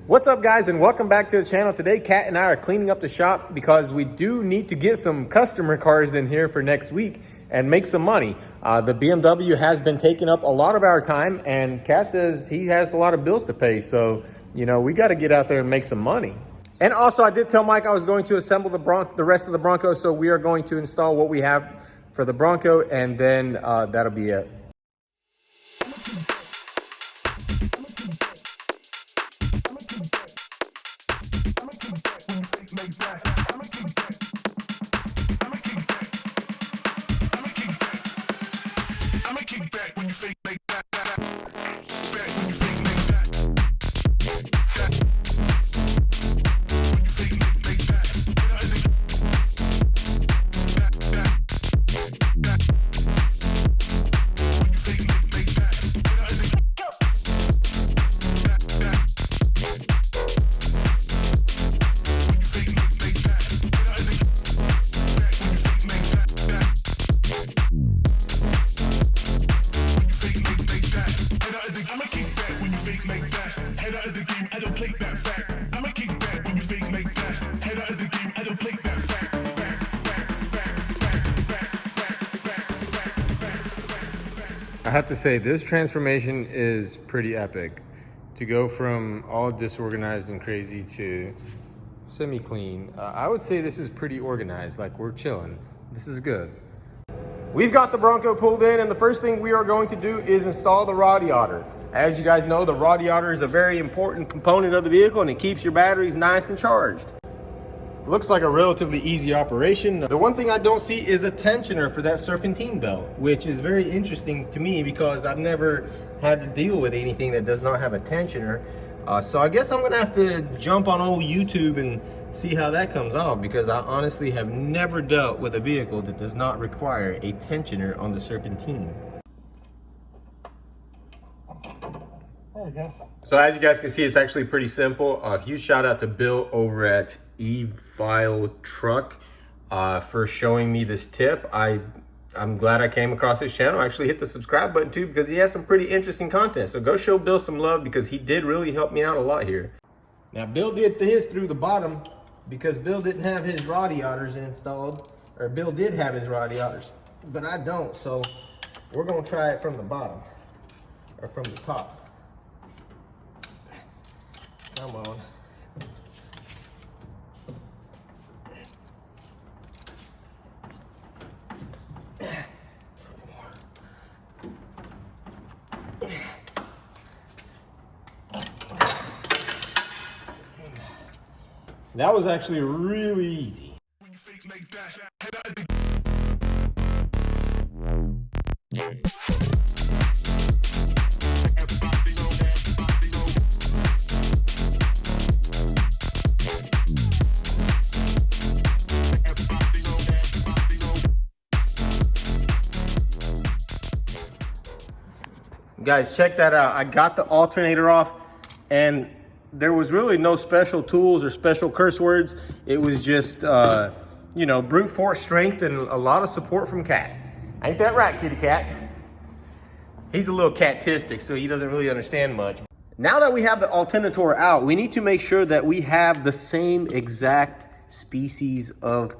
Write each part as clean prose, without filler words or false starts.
What's up, guys, and welcome back to the channel. Today Kat and I are cleaning up the shop because we do need to get some customer cars in here for next week and make some money. The BMW has been taking up a lot of our time, and Kat says he has a lot of bills to pay, so we got to get out there and make some money. And also, I did tell Mike I was going to assemble the rest of the Bronco, so we are going to install what we have for the Bronco, and then that'll be it. I have to say, this transformation is pretty epic. To go from all disorganized and crazy to semi-clean. I would say this is pretty organized, like we're chilling. This is good. We've got the Bronco pulled in, and the first thing we are going to do is install the radiator. As you guys know, the radiator is a very important component of the vehicle, and it keeps your batteries nice and charged. Looks like a relatively easy operation. The one thing I don't see is a tensioner for that serpentine belt, which is very interesting to me because I've never had to deal with anything that does not have a tensioner. So I guess I'm gonna have to jump on old YouTube and see how that comes out, because I honestly have never dealt with a vehicle that does not require a tensioner on the serpentine. There we go. So as you guys can see, it's actually pretty simple. A huge shout out to Bill over at E-File Truck for showing me this tip. I'm glad I came across his channel. I actually hit the subscribe button too, because he has some pretty interesting content. So go show Bill some love, because he did really help me out a lot here. Now Bill did his through the bottom because Bill didn't have his radiators installed, or Bill did have his radiators, but I don't. So we're gonna try it from the bottom, or from the top. Come on. That was actually really easy. Guys, check that out. I got the alternator off, and there was really no special tools or special curse words. It was just, brute force strength and a lot of support from Cat. Ain't that right, kitty cat? He's a little catistic, so he doesn't really understand much. Now that we have the alternator out, we need to make sure that we have the same exact species of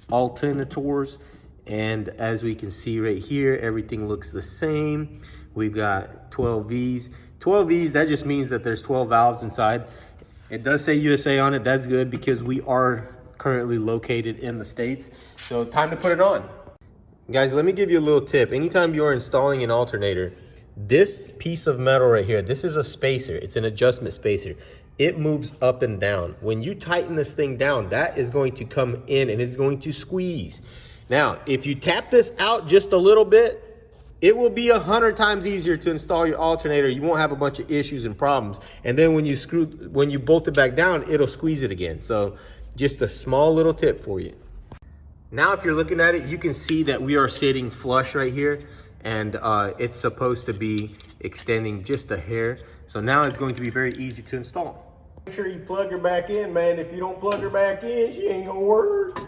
alternators. And as we can see right here, everything looks the same. We've got 12 Vs. 12 Vs, that just means that there's 12 valves inside. It does say USA on it. That's good, because we are currently located in the States. So time to put it on. Guys, let me give you a little tip. Anytime you're installing an alternator, this piece of metal right here, this is a spacer. It's an adjustment spacer. It moves up and down. When you tighten this thing down, that is going to come in and it's going to squeeze. Now, if you tap this out just a little bit, it will be 100 times easier to install your alternator. You won't have a bunch of issues and problems. And then when you bolt it back down, it'll squeeze it again. So just a small little tip for you. Now, if you're looking at it, you can see that we are sitting flush right here, and it's supposed to be extending just a hair. So now it's going to be very easy to install. Make sure you plug her back in, man. If you don't plug her back in, she ain't gonna work.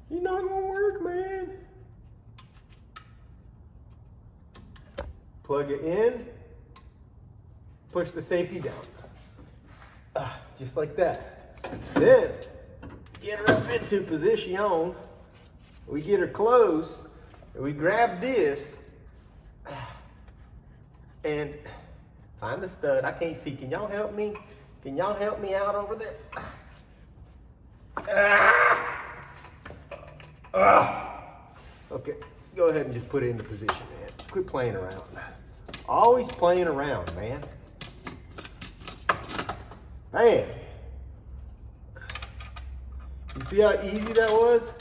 You're not gonna work, man. Plug it in, push the safety down. just like that. Then get her up into position. We get her close, and we grab this, and find the stud. I can't see. Can y'all help me? Can y'all help me out over there? Okay, go ahead and just put it into position, man. Quit playing around. Always playing around, man. Man. You see how easy that was?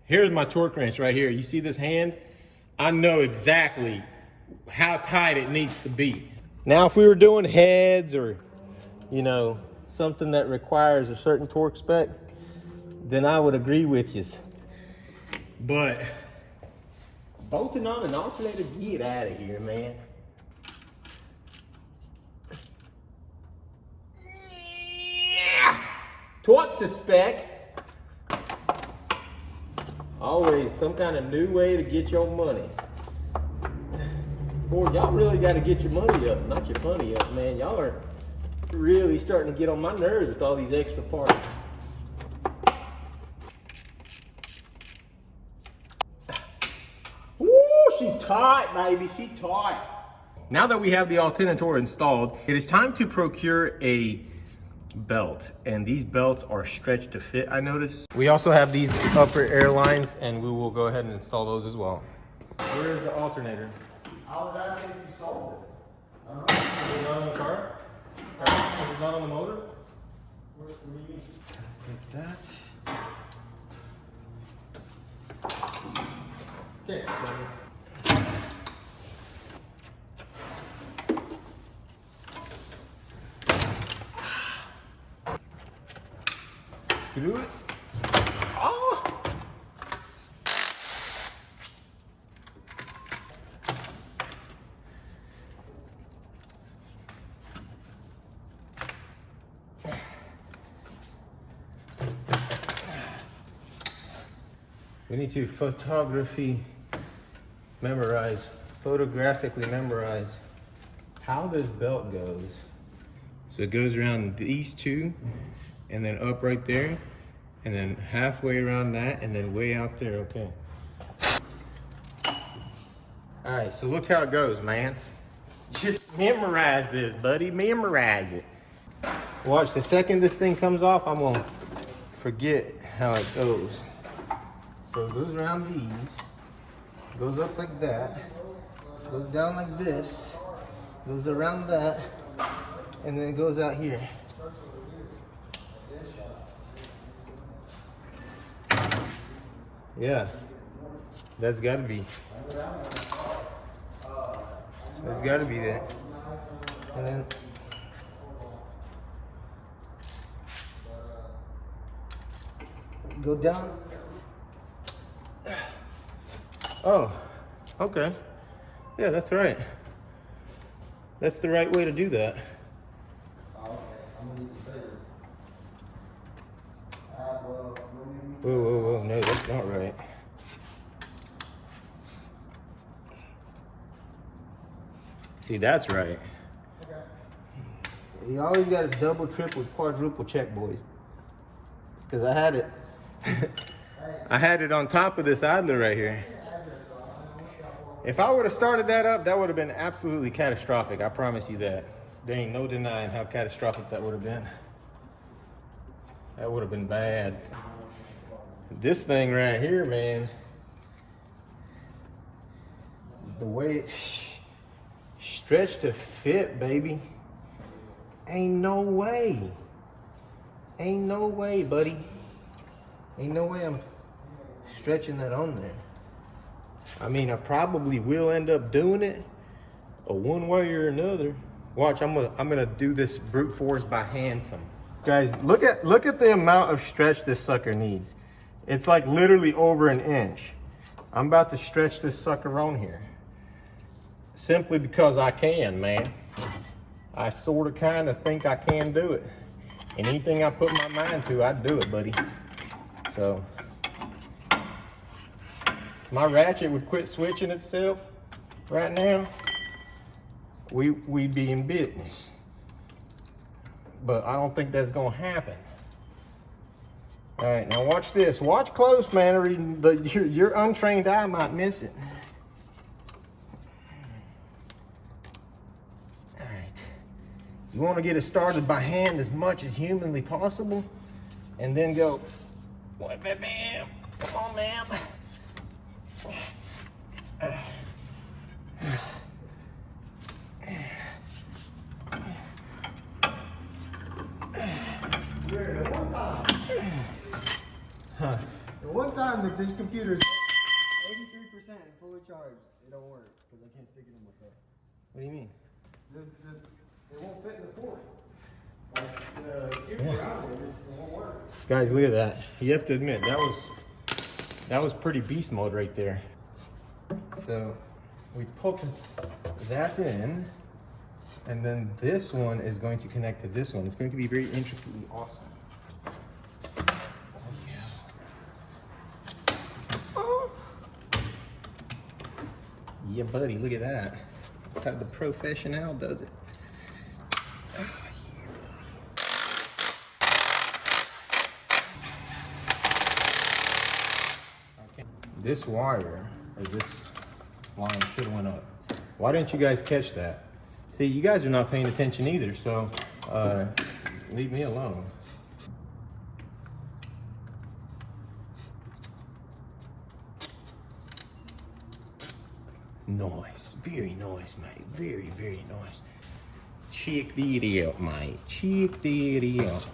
Here's my torque wrench right here. You see this hand? I know exactly how tight it needs to be. Now, if we were doing heads or, you know, something that requires a certain torque spec, then I would agree with you. But bolting on an alternator, get out of here, man. Yeah! Torque to spec. Always some kind of new way to get your money. Boy, y'all really got to get your money up, not your funny up, man. Y'all are really starting to get on my nerves with all these extra parts. Woo, she tight, baby, she tight. Now that we have the alternator installed, it is time to procure a belt, and these belts are stretched to fit, I noticed. We also have these upper air lines, and we will go ahead and install those as well. Where is the alternator? I was asking if you sold it. I don't know. Is it not on the car? Is it not on the motor? What do you mean? Take that. Okay. Screw it. Oh! We need to photographically memorize how this belt goes. So it goes around these two, and then up right there, and then halfway around that, and then way out there, okay. All right, so look how it goes, man. Just memorize this, buddy, memorize it. Watch, the second this thing comes off, I'm gonna forget how it goes. So it goes around these, goes up like that, goes down like this, goes around that, and then it goes out here. Yeah, that's gotta be. That's gotta be that. And then go down. Oh, okay. Yeah, that's right. That's the right way to do that. Whoa, whoa, whoa, no, that's not right. See, that's right. You always got to double, triple, quadruple check, boys. Because I had it. I had it on top of this idler right here. If I would have started that up, that would have been absolutely catastrophic. I promise you that. There ain't no denying how catastrophic that would have been. That would have been bad. This thing right here, man, the way it's stretched to fit, baby. Ain't no way. Ain't no way, buddy. Ain't no way I'm stretching that on there. I mean, I probably will end up doing it, one way or another. Watch, I'm gonna do this brute force by hand some. Guys, look at the amount of stretch this sucker needs. It's like literally over an inch. I'm about to stretch this sucker on here. Simply because I can, man. I sort of kind of think I can do it. Anything I put my mind to, I do it, buddy. So my ratchet would quit switching itself right now, we'd be in business. But I don't think that's gonna happen. All right, now watch this. Watch close, man, or your untrained eye might miss it. All right. You want to get it started by hand as much as humanly possible, and then go, what, bam, come on, ma'am. The one time that this computer's 83% fully charged, it don't work because I can't stick it in my car. What do you mean? It won't fit in the port. Like the computer out there, it won't work. Guys, look at that. You have to admit, that was pretty beast mode right there. So we put that in, and then this one is going to connect to this one. It's going to be very intricately awesome. Yeah, buddy, look at that. That's how the professional does it. Oh, yeah, buddy. Okay. This wire, or this line should have went up. Why didn't you guys catch that? See, you guys are not paying attention either, so leave me alone. Nice, very nice, mate. Very, very nice. Check that out, mate. Check that out.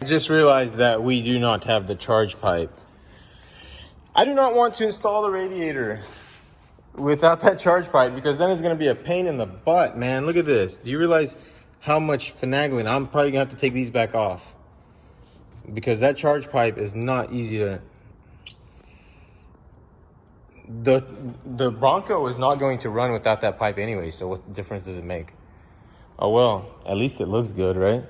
I just realized that we do not have the charge pipe. I do not want to install the radiator without that charge pipe, because then it's going to be a pain in the butt, man. Look at this. Do you realize how much finagling? I'm probably going to have to take these back off, because that charge pipe is not easy to... The Bronco is not going to run without that pipe anyway, so what difference does it make? Oh well, at least it looks good, right?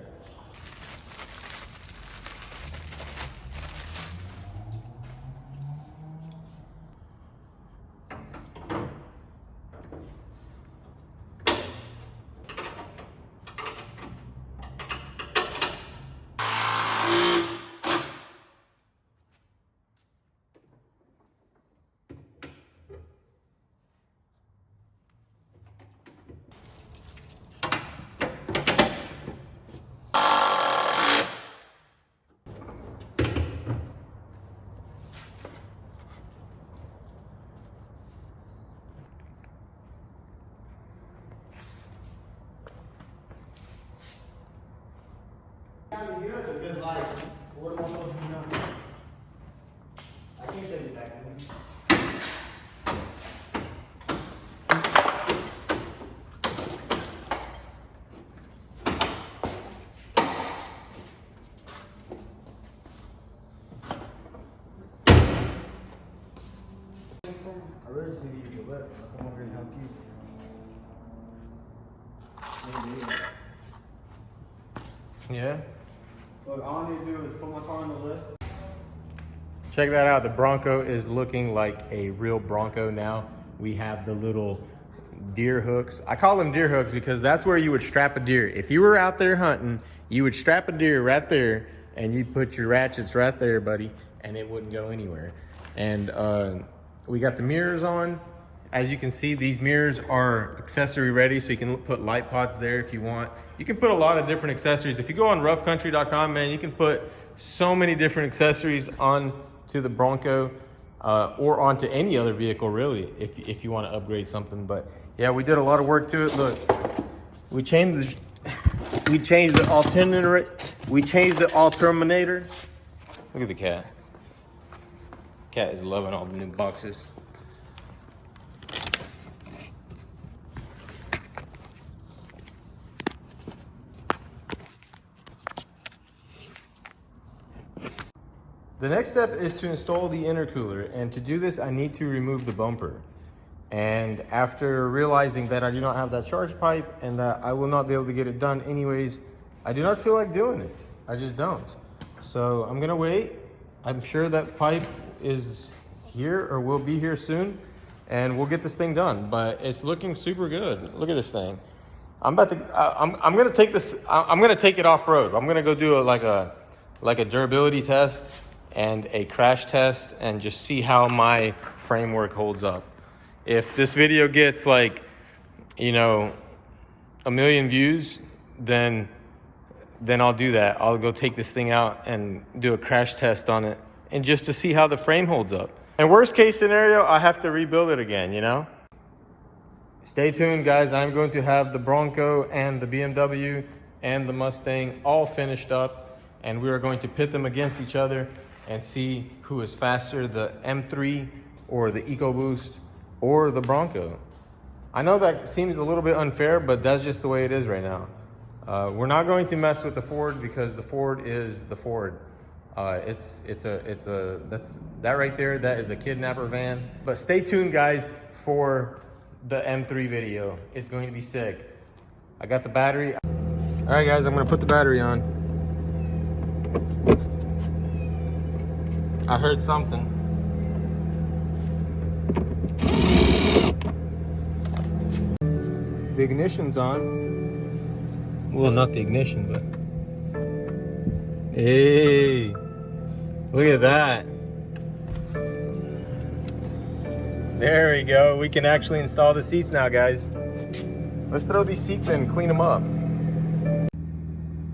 Good because, like, what am I supposed to do now? I can't take it back in. I really just need to get left. I'll come over here and help you. Yeah. Look, all I need to do is put my car on the lift. Check that out. The Bronco is looking like a real Bronco now. We have the little deer hooks. I call them deer hooks because that's where you would strap a deer. If you were out there hunting, you would strap a deer right there and you'd put your ratchets right there, buddy. and it wouldn't go anywhere. And we got the mirrors on. As you can see, these mirrors are accessory ready, so you can put light pods there if you want. You can put a lot of different accessories. If you go on roughcountry.com, man, you can put so many different accessories on to the Bronco or onto any other vehicle, really, if you want to upgrade something. But yeah, we did a lot of work to it. Look, we changed the alternator. We changed the alternator. Look at the cat. Cat is loving all the new boxes. The next step is to install the intercooler, and to do this I need to remove the bumper. And after realizing that I do not have that charge pipe and that I will not be able to get it done anyways, I do not feel like doing it. I just don't. So I'm gonna wait. I'm sure that pipe is here or will be here soon, and we'll get this thing done. But it's looking super good. Look at this thing. I'm gonna take this. I'm gonna take it off road. I'm gonna go do like a durability test and a crash test and just see how my framework holds up. If this video gets like, you know, 1 million views, then I'll do that. I'll go take this thing out and do a crash test on it, and just to see how the frame holds up. And worst case scenario, I have to rebuild it again, you know? Stay tuned, guys. I'm going to have the Bronco and the BMW and the Mustang all finished up, and we are going to pit them against each other and see who is faster, the M3 or the EcoBoost or the Bronco. I know that seems a little bit unfair, but that's just the way it is right now. We're not going to mess with the Ford because the Ford is the Ford. That right there, that is a kidnapper van. But stay tuned, guys, for the M3 video. It's going to be sick. I got the battery. All right, guys, I'm gonna put the battery on. I heard something. The ignition's on. Well, not the ignition, but. Hey, look at that. There we go. We can actually install the seats now, guys. Let's throw these seats in and clean them up.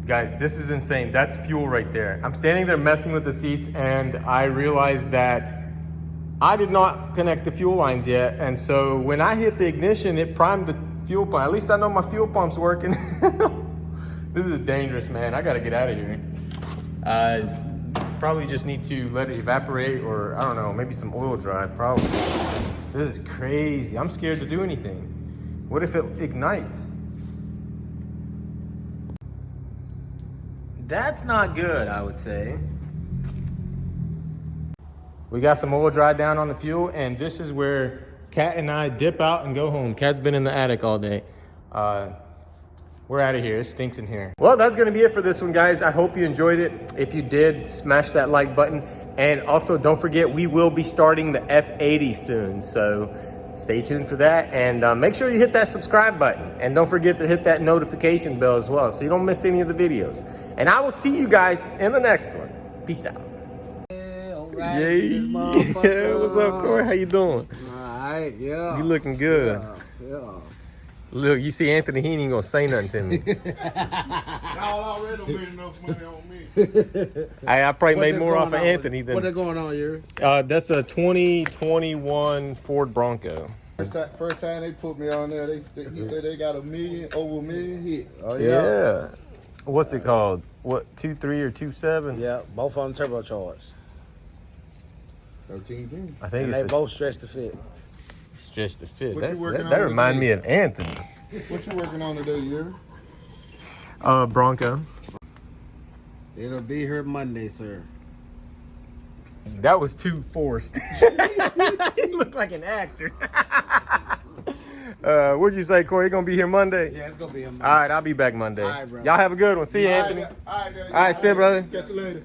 Guys, this is insane. That's fuel right there. I'm standing there messing with the seats, and I realized that I did not connect the fuel lines yet. And so when I hit the ignition, it primed the fuel pump. At least I know my fuel pump's working. This is dangerous, man. I gotta get out of here. Probably just need to let it evaporate, or I don't know, maybe some oil dry, probably. This is crazy. I'm scared to do anything. What if it ignites? That's not good, I would say. We got some oil dry down on the fuel, and this is where Kat and I dip out and go home. Kat's been in the attic all day. We're out of here. It stinks in here. Well, that's gonna be it for this one, guys. I hope you enjoyed it. If you did, smash that like button. And also, don't forget, we will be starting the F80 soon. So stay tuned for that. And make sure you hit that subscribe button. And don't forget to hit that notification bell as well, so you don't miss any of the videos. And I will see you guys in the next one. Peace out. Yeah, all right. Yeah, what's up, Corey? How you doing? All right, yeah. You looking good. Yeah. Look, you see Anthony, he ain't gonna say nothing to me. Y'all already made enough money on me. I probably made more off of Anthony than. What they going on here? That's a 2021 Ford Bronco. First time they put me on there, he said they got over 1 million hits. Oh Yeah. What's it called? What, 2.3 or 2.7? Yeah, both of them turbocharged. 13. I think And it's they both stretched to fit. stretch to fit. What you working That on remind me today? of Anthony. What you working on today, Yuri? Bronco. It'll be here Monday, sir. That was too forced. He looked like an actor. What'd you say, Corey? You gonna be here Monday? Yeah, it's gonna be a Monday. All right, I'll be back Monday. All right, bro. Y'all have a good one. See you, Anthony. All right, All right, see you, brother. Catch you later.